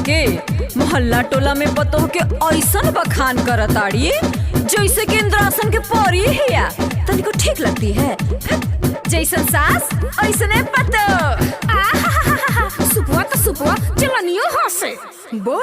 के मोहल्ला टोला में पतोह के ऐसन बखान करताड़ी जैसे कि इंद्रासन के परी है या तनिको ठीक लगती है। जैसन सास ऐसने पतो। सुपुआ तो सुपुआ चलनियो हसे। बोल